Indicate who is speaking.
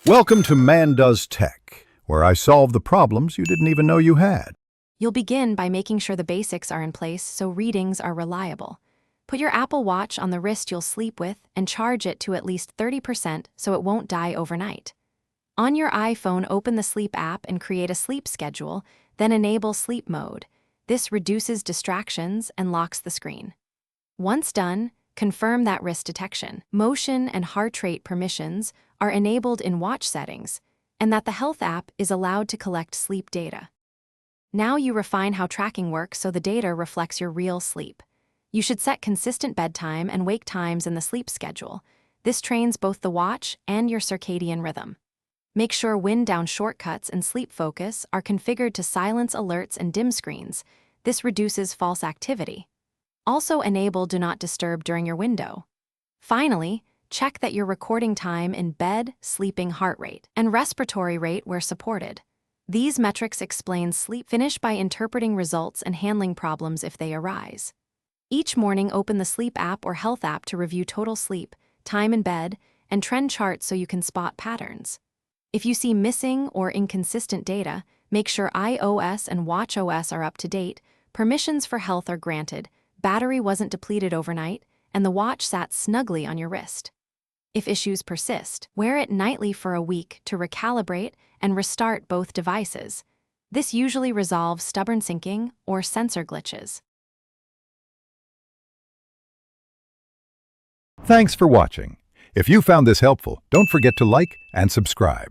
Speaker 1: Welcome to Man Does Tech, where I solve the problems you didn't even know you had.
Speaker 2: You'll begin by making sure the basics are in place so readings are reliable. Put your Apple Watch on the wrist you'll sleep with and charge it to at least 30% so it won't die overnight. On your iPhone, open the Sleep app and create a sleep schedule, then enable sleep mode. This reduces distractions and locks the screen. Once done, confirm that wrist detection, motion, and heart rate permissions are enabled in watch settings, and that the Health app is allowed to collect sleep data. Now you refine how tracking works so the data reflects your real sleep. You should set consistent bedtime and wake times in the sleep schedule. This trains both the watch and your circadian rhythm. Make sure wind down shortcuts and sleep focus are configured to silence alerts and dim screens. This reduces false activity. Also enable Do Not Disturb during your window. Finally, check that you're recording time in bed, sleeping heart rate, and respiratory rate where supported. These metrics explain sleep. Finish by interpreting results and handling problems if they arise. Each morning, open the Sleep app or Health app to review total sleep, time in bed, and trend charts so you can spot patterns. If you see missing or inconsistent data, make sure iOS and watchOS are up to date, permissions for Health are granted, battery wasn't depleted overnight, and the watch sat snugly on your wrist. If issues persist, wear it nightly for a week to recalibrate and restart both devices. This usually resolves stubborn syncing or sensor glitches.
Speaker 1: Thanks for watching. If you found this helpful, don't forget to like and subscribe.